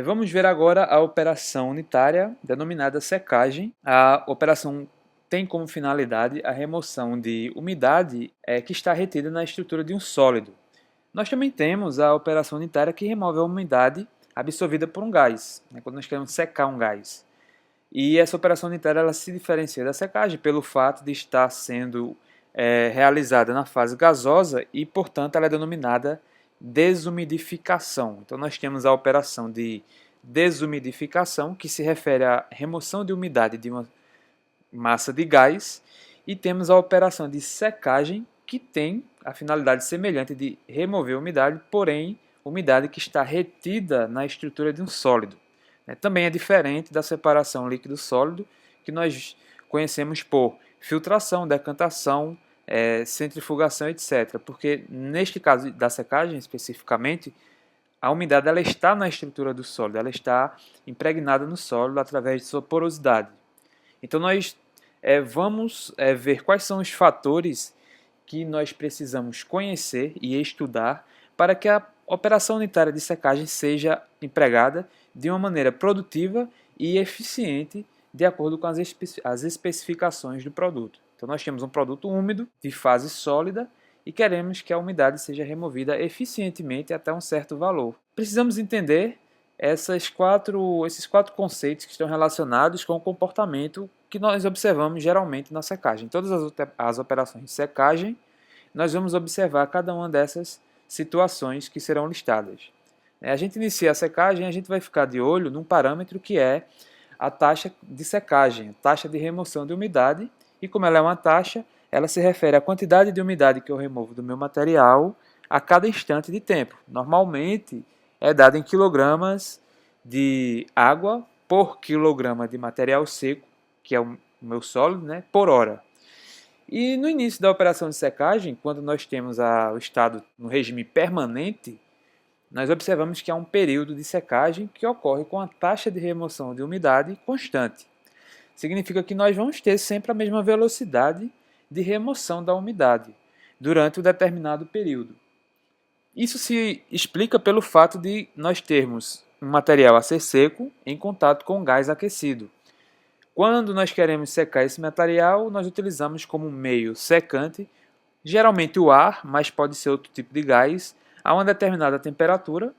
Vamos ver agora a operação unitária, denominada secagem. A operação tem como finalidade a remoção de umidade que está retida na estrutura de um sólido. Nós também temos a operação unitária que remove a umidade absorvida por um gás, quando nós queremos secar um gás. E essa operação unitária ela se diferencia da secagem pelo fato de estar sendo realizada na fase gasosa e, portanto, ela é denominada desumidificação. Então, nós temos a operação de desumidificação, que se refere à remoção de umidade de uma massa de gás, e temos a operação de secagem, que tem a finalidade semelhante de remover a umidade, porém, umidade que está retida na estrutura de um sólido. Também é diferente da separação líquido-sólido, que nós conhecemos por filtração, decantação, centrifugação, etc. Porque neste caso da secagem especificamente, a umidade ela está na estrutura do sólido, ela está impregnada no sólido através de sua porosidade. Então nós vamos ver quais são os fatores que nós precisamos conhecer e estudar para que a operação unitária de secagem seja empregada de uma maneira produtiva e eficiente de acordo com as especificações do produto. Então nós temos um produto úmido, de fase sólida, e queremos que a umidade seja removida eficientemente até um certo valor. Precisamos entender esses quatro conceitos que estão relacionados com o comportamento que nós observamos geralmente na secagem. Todas as operações de secagem, nós vamos observar cada uma dessas situações que serão listadas. A gente inicia a secagem, a gente vai ficar de olho num parâmetro que é a taxa de secagem, taxa de remoção de umidade, e como ela é uma taxa, ela se refere à quantidade de umidade que eu removo do meu material a cada instante de tempo. Normalmente é dada em quilogramas de água por quilograma de material seco, que é o meu sólido, por hora. E no início da operação de secagem, quando nós temos o estado no regime permanente, nós observamos que há um período de secagem que ocorre com a taxa de remoção de umidade constante. Significa que nós vamos ter sempre a mesma velocidade de remoção da umidade durante um determinado período. Isso se explica pelo fato de nós termos um material a ser seco em contato com gás aquecido. Quando nós queremos secar esse material, nós utilizamos como meio secante, geralmente o ar, mas pode ser outro tipo de gás, a uma determinada temperatura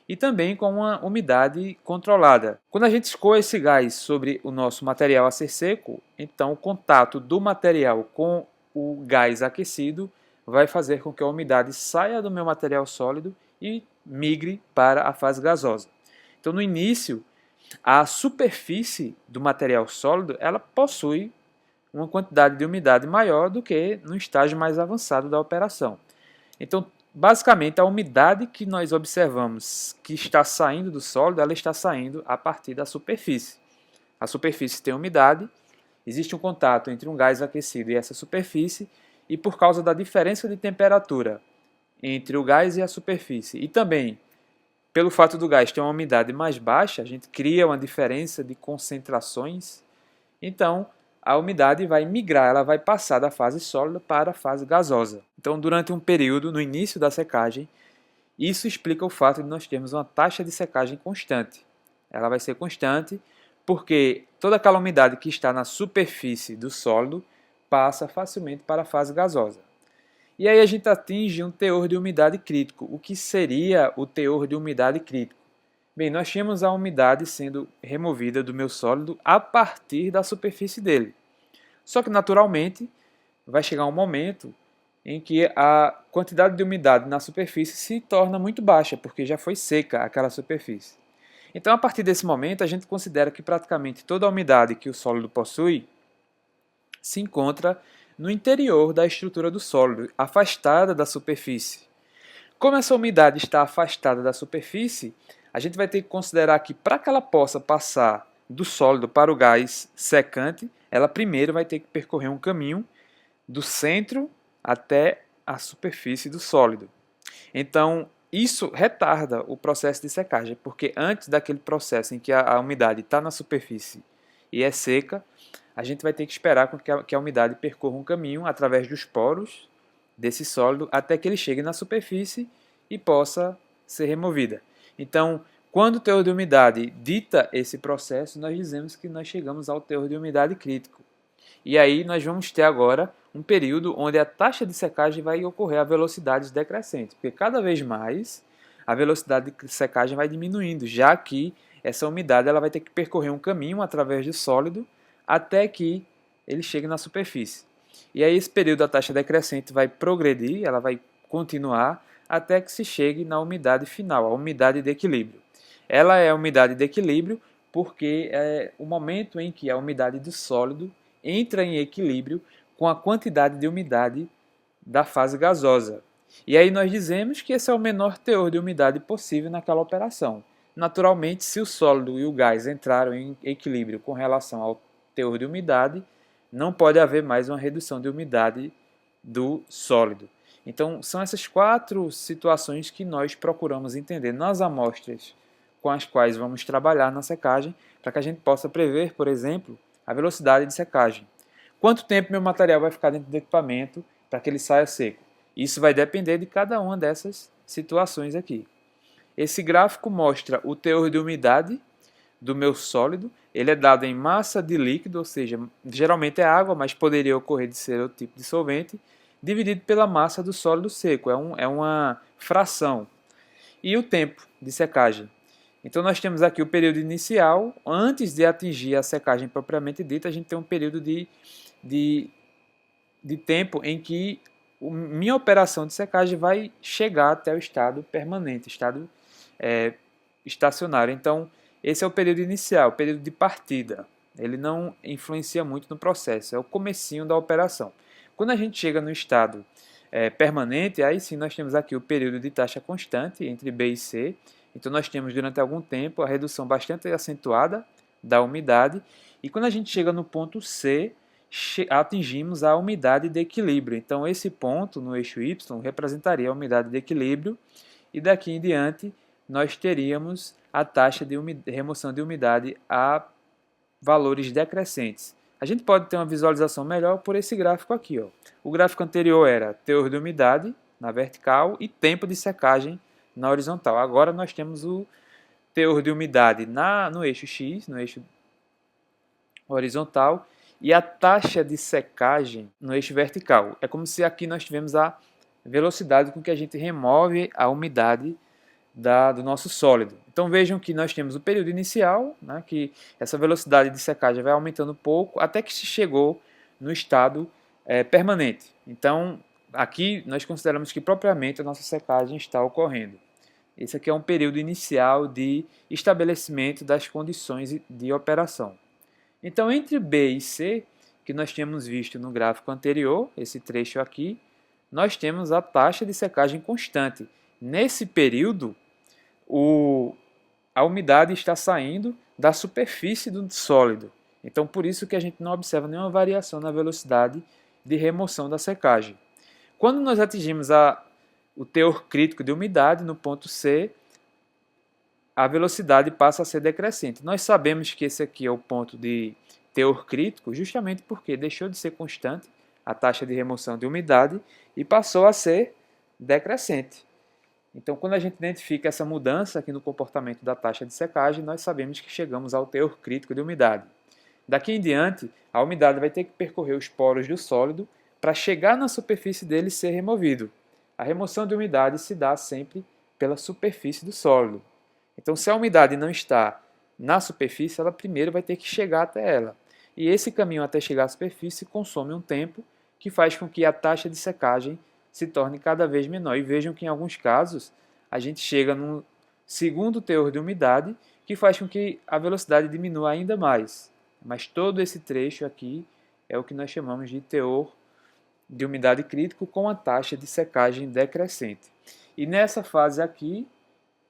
e também com uma umidade controlada. Quando a gente escoa esse gás sobre o nosso material a ser seco, então o contato do material com o gás aquecido vai fazer com que a umidade saia do meu material sólido e migre para a fase gasosa. Então, no início, a superfície do material sólido ela possui uma quantidade de umidade maior do que no estágio mais avançado da operação. Então, basicamente, a umidade que nós observamos que está saindo do sólido, ela está saindo a partir da superfície. A superfície tem umidade, existe um contato entre um gás aquecido e essa superfície, e por causa da diferença de temperatura entre o gás e a superfície, e também pelo fato do gás ter uma umidade mais baixa, a gente cria uma diferença de concentrações, então a umidade vai migrar, ela vai passar da fase sólida para a fase gasosa. Então, durante um período, no início da secagem, isso explica o fato de nós termos uma taxa de secagem constante. Ela vai ser constante porque toda aquela umidade que está na superfície do sólido passa facilmente para a fase gasosa. E aí a gente atinge um teor de umidade crítico. O que seria o teor de umidade crítico? Bem, nós tínhamos a umidade sendo removida do meu sólido a partir da superfície dele. Só que, naturalmente, vai chegar um momento em que a quantidade de umidade na superfície se torna muito baixa, porque já foi seca aquela superfície. Então, a partir desse momento, a gente considera que praticamente toda a umidade que o sólido possui se encontra no interior da estrutura do sólido, afastada da superfície. Como essa umidade está afastada da superfície, a gente vai ter que considerar que para que ela possa passar do sólido para o gás secante, ela primeiro vai ter que percorrer um caminho do centro até a superfície do sólido. Então, isso retarda o processo de secagem, porque antes daquele processo em que a umidade está na superfície e é seca, a gente vai ter que esperar que a umidade percorra um caminho através dos poros desse sólido até que ele chegue na superfície e possa ser removida. Então, Quando o teor de umidade dita esse processo, nós dizemos que nós chegamos ao teor de umidade crítico. E aí nós vamos ter agora um período onde a taxa de secagem vai ocorrer a velocidades decrescentes, porque cada vez mais a velocidade de secagem vai diminuindo, já que essa umidade ela vai ter que percorrer um caminho através do sólido até que ele chegue na superfície. E aí esse período da taxa decrescente vai progredir, ela vai continuar até que se chegue na umidade final, a umidade de equilíbrio. Ela é a umidade de equilíbrio porque é o momento em que a umidade do sólido entra em equilíbrio com a quantidade de umidade da fase gasosa. E aí nós dizemos que esse é o menor teor de umidade possível naquela operação. Naturalmente, se o sólido e o gás entraram em equilíbrio com relação ao teor de umidade, não pode haver mais uma redução de umidade do sólido. Então, são essas 4 situações que nós procuramos entender nas amostras com as quais vamos trabalhar na secagem, para que a gente possa prever, por exemplo, a velocidade de secagem. Quanto tempo meu material vai ficar dentro do equipamento para que ele saia seco? Isso vai depender de cada uma dessas situações aqui. Esse gráfico mostra o teor de umidade do meu sólido. Ele é dado em massa de líquido, ou seja, geralmente é água, mas poderia ocorrer de ser outro tipo de solvente, dividido pela massa do sólido seco. É uma fração. E o tempo de secagem. Então nós temos aqui o período inicial. Antes de atingir a secagem propriamente dita, a gente tem um período de tempo em que minha operação de secagem vai chegar até o estado permanente, estado estacionário. Então, esse é o período inicial, o período de partida. Ele não influencia muito no processo, é o comecinho da operação. Quando a gente chega no estado permanente, aí sim nós temos aqui o período de taxa constante entre B e C. Então nós temos durante algum tempo a redução bastante acentuada da umidade. E quando a gente chega no ponto C, atingimos a umidade de equilíbrio. Então esse ponto no eixo Y representaria a umidade de equilíbrio. E daqui em diante nós teríamos a taxa de remoção de umidade a valores decrescentes. A gente pode ter uma visualização melhor por esse gráfico aqui. Ó. O gráfico anterior era teor de umidade na vertical e tempo de secagem na horizontal. Agora nós temos o teor de umidade no eixo X, no eixo horizontal, e a taxa de secagem no eixo vertical. É como se aqui nós tivemos a velocidade com que a gente remove a umidade do nosso sólido. Então vejam que nós temos o período inicial, né, que essa velocidade de secagem vai aumentando um pouco até que se chegou no estado permanente. Então aqui nós consideramos que propriamente a nossa secagem está ocorrendo. Esse aqui é um período inicial de estabelecimento das condições de operação. Então entre B e C, que nós tínhamos visto no gráfico anterior, esse trecho aqui, nós temos a taxa de secagem constante. Nesse período, a umidade está saindo da superfície do sólido. Então, por isso que a gente não observa nenhuma variação na velocidade de remoção da secagem. Quando nós atingimos o teor crítico de umidade, no ponto C, a velocidade passa a ser decrescente. Nós sabemos que esse aqui é o ponto de teor crítico justamente porque deixou de ser constante a taxa de remoção de umidade e passou a ser decrescente. Então, quando a gente identifica essa mudança aqui no comportamento da taxa de secagem, nós sabemos que chegamos ao teor crítico de umidade. Daqui em diante, a umidade vai ter que percorrer os poros do sólido para chegar na superfície dele e ser removido. A remoção de umidade se dá sempre pela superfície do sólido. Então, se a umidade não está na superfície, ela primeiro vai ter que chegar até ela. E esse caminho até chegar à superfície consome um tempo que faz com que a taxa de secagem se torne cada vez menor. E vejam que em alguns casos a gente chega num segundo teor de umidade que faz com que a velocidade diminua ainda mais. Mas todo esse trecho aqui é o que nós chamamos de teor de umidade crítico com a taxa de secagem decrescente. E nessa fase aqui,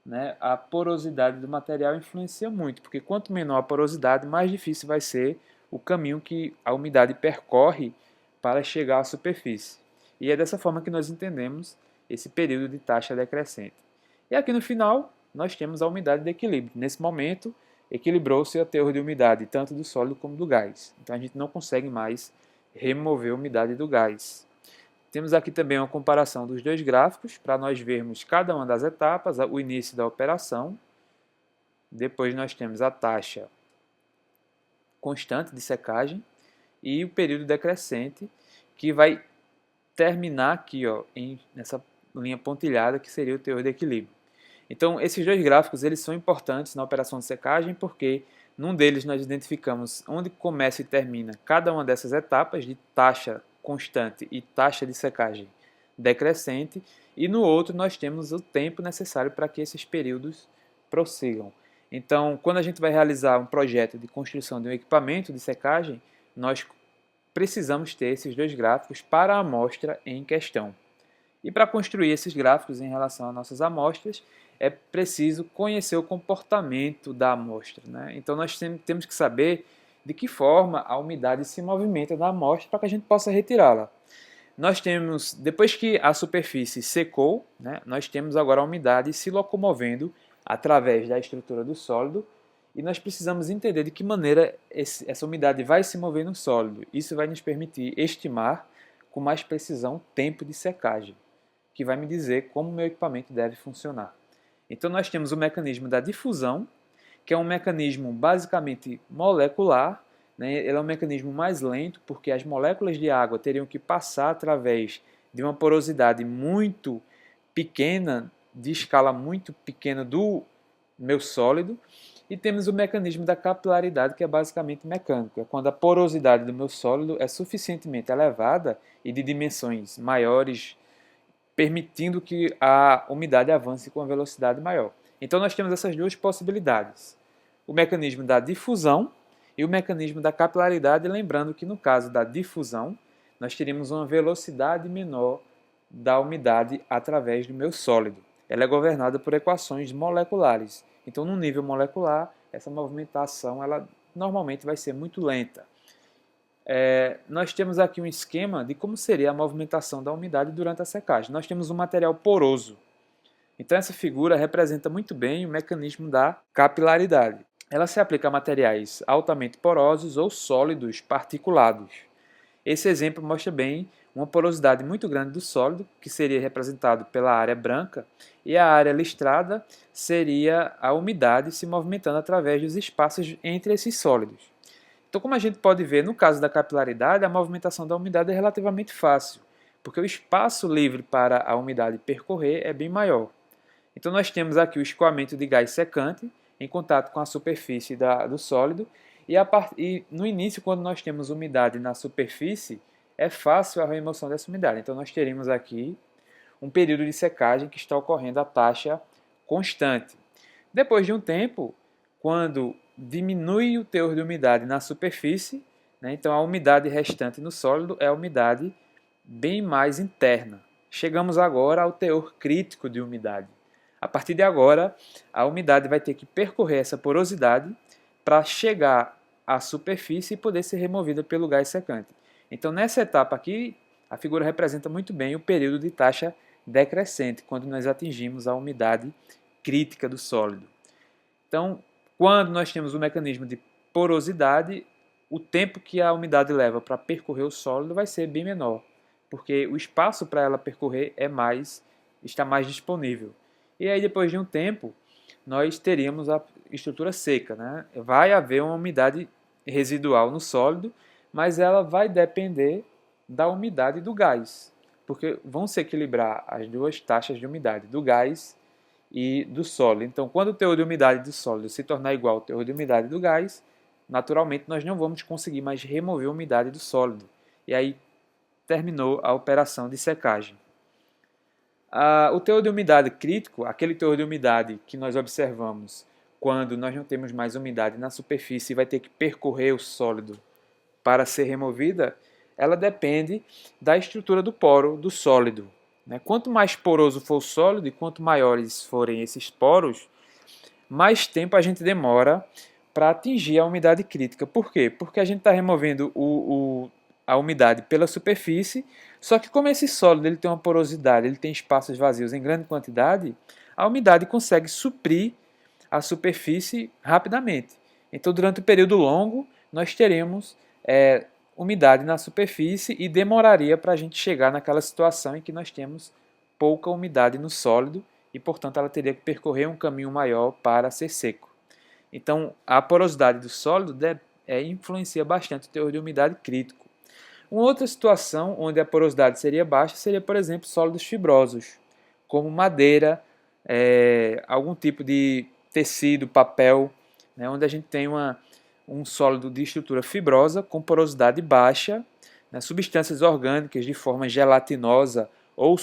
né, a porosidade do material influencia muito, porque quanto menor a porosidade, mais difícil vai ser o caminho que a umidade percorre para chegar à superfície. E é dessa forma que nós entendemos esse período de taxa decrescente. E aqui no final, nós temos a umidade de equilíbrio. Nesse momento, equilibrou-se o teor de umidade, tanto do sólido como do gás. Então a gente não consegue mais remover a umidade do gás. Temos aqui também uma comparação dos dois gráficos, para nós vermos cada uma das etapas, o início da operação, depois nós temos a taxa constante de secagem e o período decrescente, que vai terminar aqui, ó, nessa linha pontilhada, que seria o teor de equilíbrio. Então, esses dois gráficos eles são importantes na operação de secagem, porque num deles nós identificamos onde começa e termina cada uma dessas etapas de taxa constante e taxa de secagem decrescente, e no outro nós temos o tempo necessário para que esses períodos prossigam. Então, quando a gente vai realizar um projeto de construção de um equipamento de secagem, nós precisamos ter esses dois gráficos para a amostra em questão. E para construir esses gráficos em relação às nossas amostras, é preciso conhecer o comportamento da amostra, né? Então nós temos que saber de que forma a umidade se movimenta na amostra para que a gente possa retirá-la. Nós temos, depois que a superfície secou, né, nós temos agora a umidade se locomovendo através da estrutura do sólido, e nós precisamos entender de que maneira essa umidade vai se mover no sólido. Isso vai nos permitir estimar com mais precisão o tempo de secagem, que vai me dizer como o meu equipamento deve funcionar. Então nós temos o mecanismo da difusão, que é um mecanismo basicamente molecular, né? Ele é um mecanismo mais lento, porque as moléculas de água teriam que passar através de uma porosidade muito pequena, de escala muito pequena do meu sólido. E temos o mecanismo da capilaridade, que é basicamente mecânico. É quando a porosidade do meu sólido é suficientemente elevada e de dimensões maiores, permitindo que a umidade avance com uma velocidade maior. Então nós temos essas duas possibilidades. O mecanismo da difusão e o mecanismo da capilaridade, lembrando que no caso da difusão, nós teríamos uma velocidade menor da umidade através do meu sólido. Ela é governada por equações moleculares. Então, no nível molecular, essa movimentação ela normalmente vai ser muito lenta. Nós temos aqui um esquema de como seria a movimentação da umidade durante a secagem. Nós temos um material poroso. Então, essa figura representa muito bem o mecanismo da capilaridade. Ela se aplica a materiais altamente porosos ou sólidos particulados. Esse exemplo mostra bem uma porosidade muito grande do sólido, que seria representado pela área branca, e a área listrada seria a umidade se movimentando através dos espaços entre esses sólidos. Então, como a gente pode ver, no caso da capilaridade, a movimentação da umidade é relativamente fácil, porque o espaço livre para a umidade percorrer é bem maior. Então, nós temos aqui o escoamento de gás secante em contato com a superfície do sólido, e no início, quando nós temos umidade na superfície, é fácil a remoção dessa umidade. Então, nós teríamos aqui um período de secagem que está ocorrendo a taxa constante. Depois de um tempo, quando diminui o teor de umidade na superfície, né, então a umidade restante no sólido é a umidade bem mais interna. Chegamos agora ao teor crítico de umidade. A partir de agora, a umidade vai ter que percorrer essa porosidade para chegar à superfície e poder ser removida pelo gás secante. Então, nessa etapa aqui, a figura representa muito bem o período de taxa decrescente, quando nós atingimos a umidade crítica do sólido. Então, quando nós temos o mecanismo de porosidade, o tempo que a umidade leva para percorrer o sólido vai ser bem menor, porque o espaço para ela percorrer está mais disponível. E aí, depois de um tempo, nós teríamos a estrutura seca, né? Vai haver uma umidade residual no sólido, mas ela vai depender da umidade do gás, porque vão se equilibrar as duas taxas de umidade, do gás e do sólido. Então, quando o teor de umidade do sólido se tornar igual ao teor de umidade do gás, naturalmente nós não vamos conseguir mais remover a umidade do sólido. E aí terminou a operação de secagem. O teor de umidade crítico, aquele teor de umidade que nós observamos quando nós não temos mais umidade na superfície e vai ter que percorrer o sólido para ser removida, ela depende da estrutura do poro do sólido. Quanto mais poroso for o sólido e quanto maiores forem esses poros, mais tempo a gente demora para atingir a umidade crítica. Por quê? Porque a gente está removendo a umidade pela superfície, só que como esse sólido ele tem uma porosidade, ele tem espaços vazios em grande quantidade, a umidade consegue suprir a superfície rapidamente. Então, durante um período longo, nós teremos umidade na superfície e demoraria para a gente chegar naquela situação em que nós temos pouca umidade no sólido e, portanto, ela teria que percorrer um caminho maior para ser seco. Então, a porosidade do sólido influencia bastante o teor de umidade crítico. Uma outra situação onde a porosidade seria baixa seria, por exemplo, sólidos fibrosos, como madeira, algum tipo de tecido, papel, né, onde a gente tem um sólido de estrutura fibrosa com porosidade baixa, né, substâncias orgânicas de forma gelatinosa ou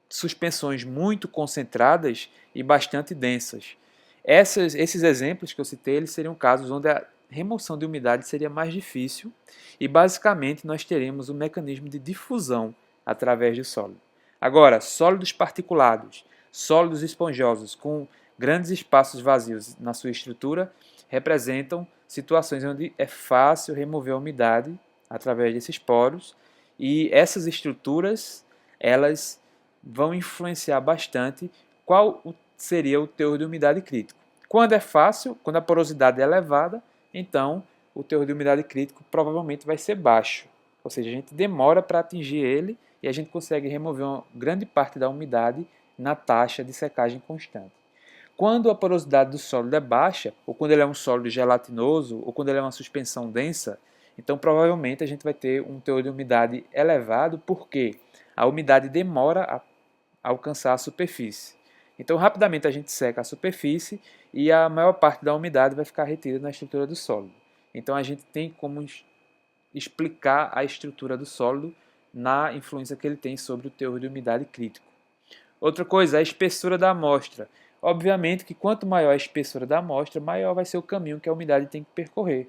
suspensões muito concentradas e bastante densas. Esses exemplos que eu citei, eles seriam casos onde a remoção de umidade seria mais difícil e basicamente nós teremos um mecanismo de difusão através do sólido. Agora, sólidos particulados, sólidos esponjosos com grandes espaços vazios na sua estrutura representam situações onde é fácil remover a umidade através desses poros e essas estruturas elas vão influenciar bastante qual seria o teor de umidade crítico. Quando é fácil, quando a porosidade é elevada, então o teor de umidade crítico provavelmente vai ser baixo. Ou seja, a gente demora para atingir ele e a gente consegue remover uma grande parte da umidade na taxa de secagem constante. Quando a porosidade do sólido é baixa, ou quando ele é um sólido gelatinoso, ou quando ele é uma suspensão densa, então provavelmente a gente vai ter um teor de umidade elevado, porque a umidade demora a alcançar a superfície. Então rapidamente a gente seca a superfície e a maior parte da umidade vai ficar retida na estrutura do sólido. Então a gente tem como explicar a estrutura do sólido na influência que ele tem sobre o teor de umidade crítico. Outra coisa, a espessura da amostra. Obviamente que quanto maior a espessura da amostra, maior vai ser o caminho que a umidade tem que percorrer.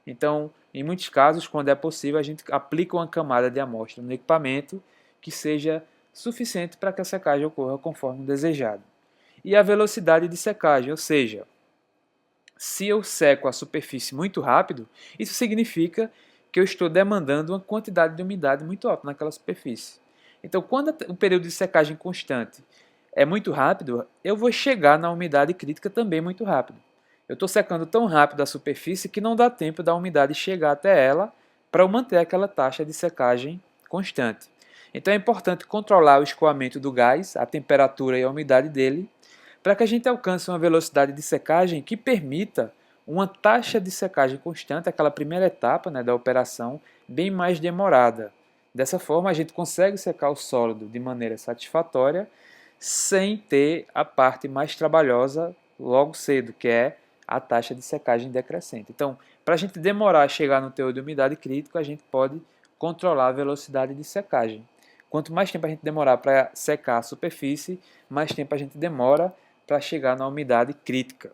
Então, em muitos casos, quando é possível, a gente aplica uma camada de amostra no equipamento que seja suficiente para que a secagem ocorra conforme desejado. E a velocidade de secagem, ou seja, se eu seco a superfície muito rápido, isso significa que eu estou demandando uma quantidade de umidade muito alta naquela superfície. Então, quando o período de secagem constante é muito rápido, eu vou chegar na umidade crítica também muito rápido. Eu estou secando tão rápido a superfície que não dá tempo da umidade chegar até ela para eu manter aquela taxa de secagem constante. Então é importante controlar o escoamento do gás, a temperatura e a umidade dele, para que a gente alcance uma velocidade de secagem que permita uma taxa de secagem constante, aquela primeira etapa, né, da operação, bem mais demorada. Dessa forma, a gente consegue secar o sólido de maneira satisfatória, sem ter a parte mais trabalhosa logo cedo, que é a taxa de secagem decrescente. Então, para a gente demorar a chegar no teor de umidade crítico, a gente pode controlar a velocidade de secagem. Quanto mais tempo a gente demorar para secar a superfície, mais tempo a gente demora para chegar na umidade crítica.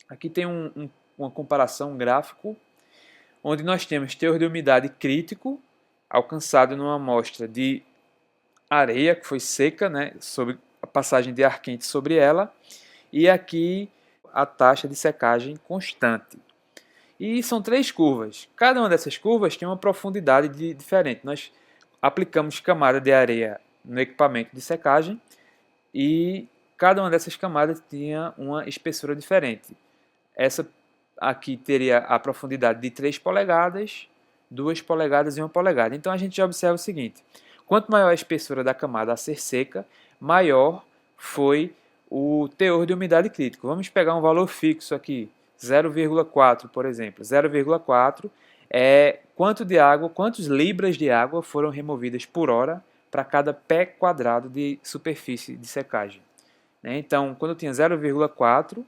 Aqui tem uma comparação, um gráfico, onde nós temos teor de umidade crítico alcançado numa amostra de areia que foi seca, né, sobre a passagem de ar quente sobre ela, e aqui a taxa de secagem constante. E são 3 curvas. Cada uma dessas curvas tem uma profundidade diferente. Nós aplicamos camada de areia no equipamento de secagem e cada uma dessas camadas tinha uma espessura diferente. Essa aqui teria a profundidade de 3 polegadas, 2 polegadas e 1 polegada. Então a gente já observa o seguinte: quanto maior a espessura da camada a ser seca, maior foi o teor de umidade crítico. Vamos pegar um valor fixo aqui, 0,4, por exemplo. 0,4 é quantos libras de água foram removidas por hora para cada pé quadrado de superfície de secagem. Então, quando eu tinha 0,4,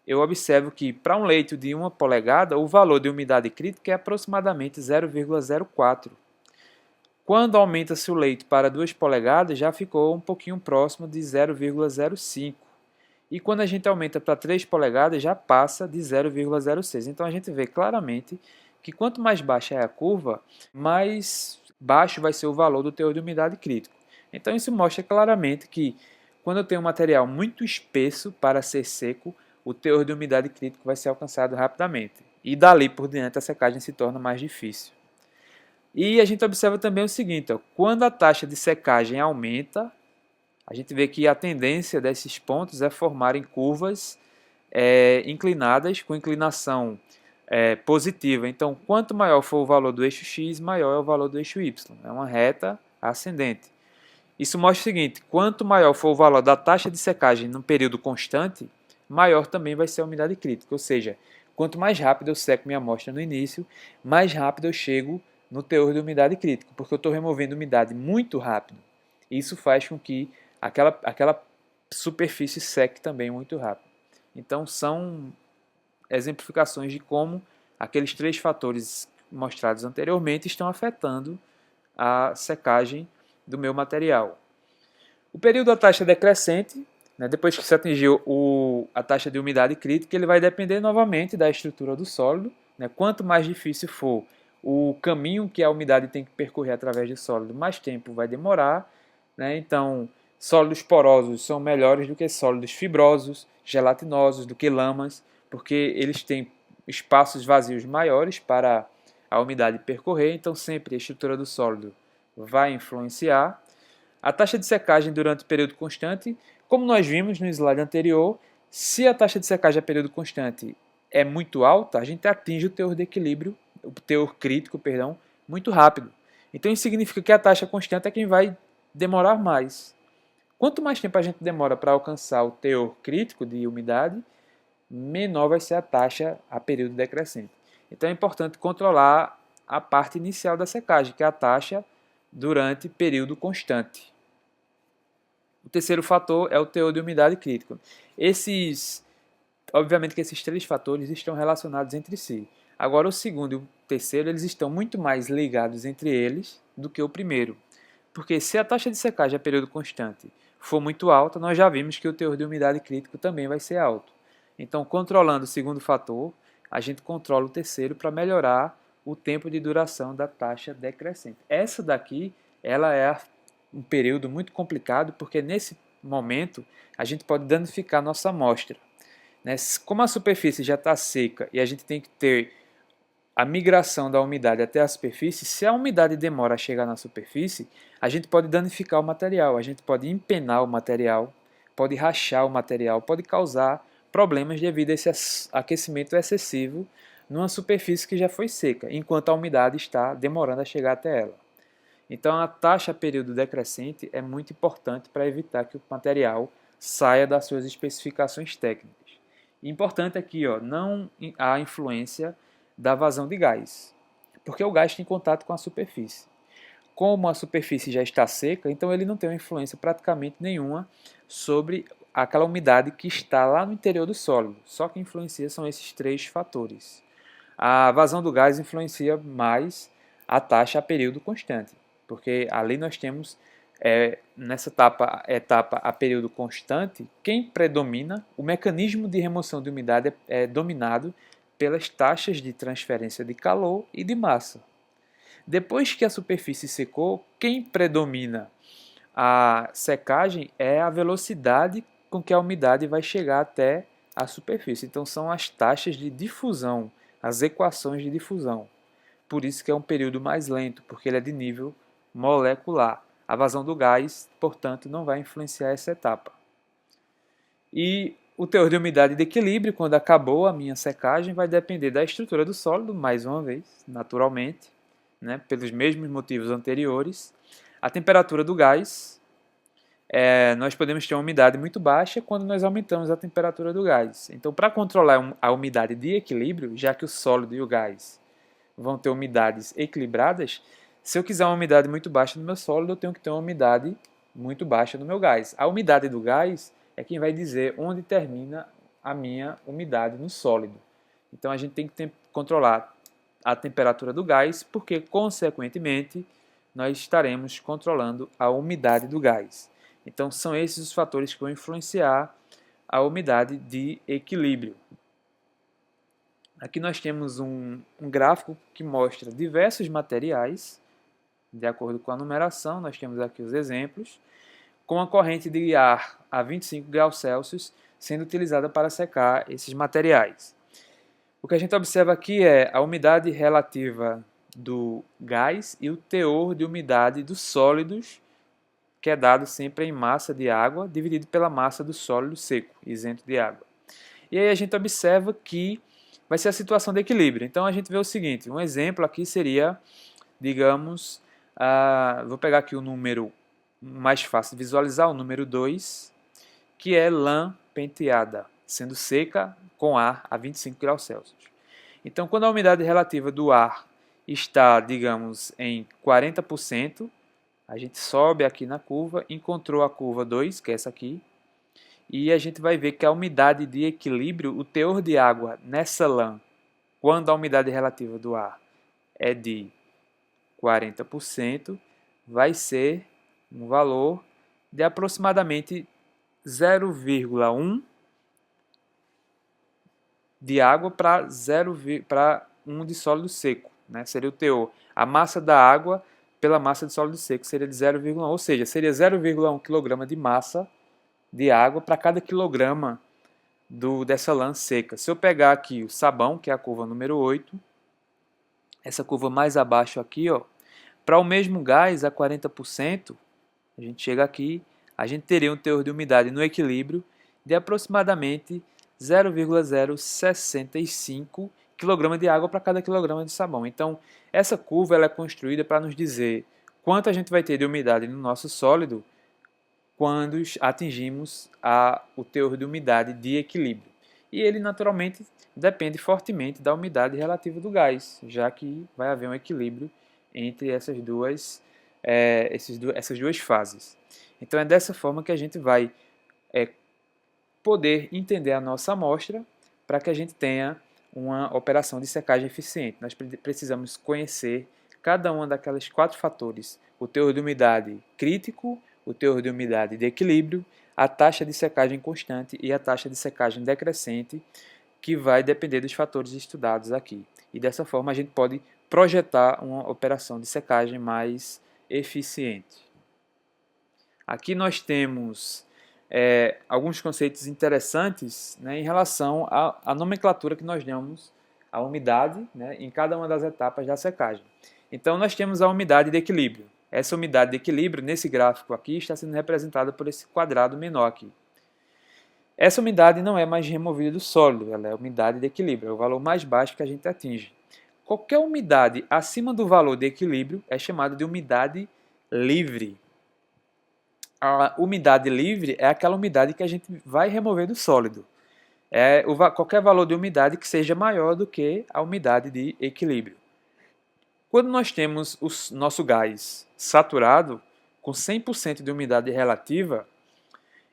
eu observo que para um leito de 1 polegada, o valor de umidade crítica é aproximadamente 0,04. Quando aumenta-se o leito para 2 polegadas, já ficou um pouquinho próximo de 0,05. E quando a gente aumenta para 3 polegadas, já passa de 0,06. Então a gente vê claramente que quanto mais baixa é a curva, mais baixo vai ser o valor do teor de umidade crítico. Então isso mostra claramente que quando eu tenho um material muito espesso para ser seco, o teor de umidade crítico vai ser alcançado rapidamente. E dali por diante a secagem se torna mais difícil. E a gente observa também o seguinte: quando a taxa de secagem aumenta, a gente vê que a tendência desses pontos é formarem curvas inclinadas, com inclinação positiva. Então, quanto maior for o valor do eixo X, maior é o valor do eixo Y. É uma reta ascendente. Isso mostra o seguinte: quanto maior for o valor da taxa de secagem num período constante, maior também vai ser a umidade crítica. Ou seja, quanto mais rápido eu seco minha amostra no início, mais rápido eu chego no teor de umidade crítica, porque eu estou removendo umidade muito rápido. Isso faz com que aquela superfície seque também muito rápido. Então, são exemplificações de como aqueles 3 fatores mostrados anteriormente estão afetando a secagem do meu material. O período da taxa decrescente, né, depois que se atingiu a taxa de umidade crítica, ele vai depender novamente da estrutura do sólido. Né? Quanto mais difícil for o caminho que a umidade tem que percorrer através do sólido, mais tempo vai demorar. Né? Então, sólidos porosos são melhores do que sólidos fibrosos, gelatinosos, do que lamas, porque eles têm espaços vazios maiores para a umidade percorrer, então sempre a estrutura do sólido vai influenciar. A taxa de secagem durante o período constante, como nós vimos no slide anterior, se a taxa de secagem a período constante é muito alta, a gente atinge o teor de equilíbrio, o teor crítico, perdão, muito rápido. Então isso significa que a taxa constante é quem vai demorar mais. Quanto mais tempo a gente demora para alcançar o teor crítico de umidade, menor vai ser a taxa a período decrescente. Então é importante controlar a parte inicial da secagem, que é a taxa durante período constante. O terceiro fator é o teor de umidade crítico. Obviamente que esses 3 fatores estão relacionados entre si. Agora o segundo e o terceiro, eles estão muito mais ligados entre eles do que o primeiro. Porque se a taxa de secagem a período constante for muito alta, nós já vimos que o teor de umidade crítico também vai ser alto. Então, controlando o segundo fator, a gente controla o terceiro para melhorar o tempo de duração da taxa decrescente. Essa daqui, ela é um período muito complicado, porque nesse momento a gente pode danificar a nossa amostra. Né? Como a superfície já está seca e a gente tem que ter a migração da umidade até a superfície, se a umidade demora a chegar na superfície, a gente pode danificar o material, a gente pode empenar o material, pode rachar o material, pode causar problemas devido a esse aquecimento excessivo numa superfície que já foi seca, enquanto a umidade está demorando a chegar até ela. Então a taxa a período decrescente é muito importante para evitar que o material saia das suas especificações técnicas. Importante aqui, não há influência da vazão de gás, porque o gás tem contato com a superfície. Como a superfície já está seca, então ele não tem uma influência praticamente nenhuma sobre aquela umidade que está lá no interior do sólido. Só que influencia são esses 3 fatores. A vazão do gás influencia mais a taxa a período constante, porque ali nós temos, nessa etapa a período constante, quem predomina, o mecanismo de remoção de umidade é dominado pelas taxas de transferência de calor e de massa. Depois que a superfície secou, quem predomina a secagem é a velocidade com que a umidade vai chegar até a superfície. Então são as taxas de difusão, as equações de difusão. Por isso que é um período mais lento, porque ele é de nível molecular. A vazão do gás, portanto, não vai influenciar essa etapa. E o teor de umidade de equilíbrio, quando acabou a minha secagem, vai depender da estrutura do sólido, mais uma vez, naturalmente, né, pelos mesmos motivos anteriores. A temperatura do gás, nós podemos ter uma umidade muito baixa quando nós aumentamos a temperatura do gás. Então, para controlar a umidade de equilíbrio, já que o sólido e o gás vão ter umidades equilibradas, se eu quiser uma umidade muito baixa no meu sólido, eu tenho que ter uma umidade muito baixa no meu gás. A umidade do gás é quem vai dizer onde termina a minha umidade no sólido. Então a gente tem que controlar a temperatura do gás, porque consequentemente nós estaremos controlando a umidade do gás. Então são esses os fatores que vão influenciar a umidade de equilíbrio. Aqui nós temos um gráfico que mostra diversos materiais, de acordo com a numeração, nós temos aqui os exemplos, com a corrente de ar a 25 graus Celsius sendo utilizada para secar esses materiais. O que a gente observa aqui é a umidade relativa do gás e o teor de umidade dos sólidos, que é dado sempre em massa de água, dividido pela massa do sólido seco, isento de água. E aí a gente observa que vai ser a situação de equilíbrio. Então a gente vê o seguinte, um exemplo aqui seria, digamos, vou pegar aqui o número mais fácil de visualizar, o número 2, que é lã penteada. sendo seca com ar a 25 graus Celsius. Então, quando a umidade relativa do ar está, digamos, em 40%, a gente sobe aqui na curva, encontrou a curva 2, que é essa aqui, e a gente vai ver que a umidade de equilíbrio, o teor de água nessa lã, quando a umidade relativa do ar é de 40%, vai ser um valor de aproximadamente 0,1 de água para 1 de sólido seco, né? Seria o teor. A massa da água pela massa de sólido seco seria de 0,1, ou seja, seria 0,1 kg de massa de água para cada quilograma dessa lã seca. Se eu pegar aqui o sabão, que é a curva número 8, essa curva mais abaixo aqui, ó, para o mesmo gás a 40%, a gente chega aqui, a gente teria um teor de umidade no equilíbrio de aproximadamente 0,065 kg de água para cada quilograma de sabão. Então, essa curva ela é construída para nos dizer quanto a gente vai ter de umidade no nosso sólido quando atingimos o teor de umidade de equilíbrio. E ele, naturalmente, depende fortemente da umidade relativa do gás, já que vai haver um equilíbrio entre essas duas fases. Então, é dessa forma que a gente vai poder entender a nossa amostra para que a gente tenha uma operação de secagem eficiente. Nós precisamos conhecer cada um daqueles 4 fatores: o teor de umidade crítico, o teor de umidade de equilíbrio, a taxa de secagem constante e a taxa de secagem decrescente, que vai depender dos fatores estudados aqui. E dessa forma a gente pode projetar uma operação de secagem mais eficiente. Aqui nós temos alguns conceitos interessantes, né, em relação à nomenclatura que nós damos à umidade, né, em cada uma das etapas da secagem. Então nós temos a umidade de equilíbrio. Essa umidade de equilíbrio, nesse gráfico aqui, está sendo representada por esse quadrado menor aqui. Essa umidade não é mais removida do sólido, ela é a umidade de equilíbrio, é o valor mais baixo que a gente atinge. Qualquer umidade acima do valor de equilíbrio é chamada de umidade livre. A umidade livre é aquela umidade que a gente vai remover do sólido. Qualquer valor de umidade que seja maior do que a umidade de equilíbrio. Quando nós temos o nosso gás saturado, com 100% de umidade relativa,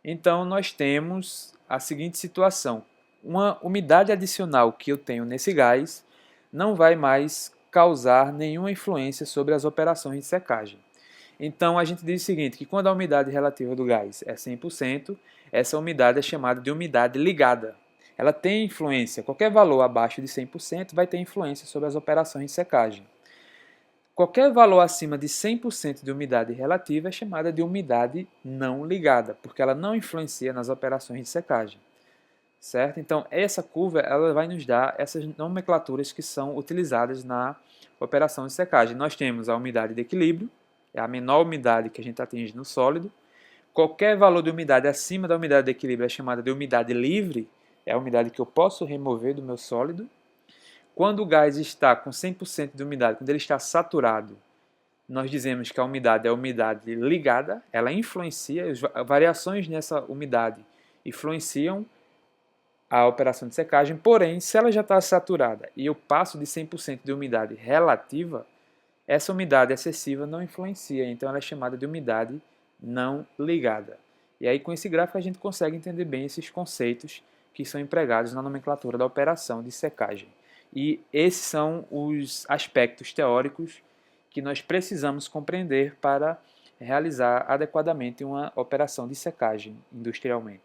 então nós temos a seguinte situação: uma umidade adicional que eu tenho nesse gás não vai mais causar nenhuma influência sobre as operações de secagem. Então a gente diz o seguinte, que quando a umidade relativa do gás é 100%, essa umidade é chamada de umidade ligada. Ela tem influência, qualquer valor abaixo de 100% vai ter influência sobre as operações de secagem. Qualquer valor acima de 100% de umidade relativa é chamada de umidade não ligada, porque ela não influencia nas operações de secagem. Certo? Então, essa curva ela vai nos dar essas nomenclaturas que são utilizadas na operação de secagem. Nós temos a umidade de equilíbrio, é a menor umidade que a gente atinge no sólido. Qualquer valor de umidade acima da umidade de equilíbrio é chamada de umidade livre, é a umidade que eu posso remover do meu sólido. Quando o gás está com 100% de umidade, quando ele está saturado, nós dizemos que a umidade é a umidade ligada, ela influencia, variações nessa umidade influenciam a operação de secagem, porém, se ela já está saturada e eu passo de 100% de umidade relativa, essa umidade excessiva não influencia, então ela é chamada de umidade não ligada. E aí com esse gráfico a gente consegue entender bem esses conceitos que são empregados na nomenclatura da operação de secagem. E esses são os aspectos teóricos que nós precisamos compreender para realizar adequadamente uma operação de secagem industrialmente.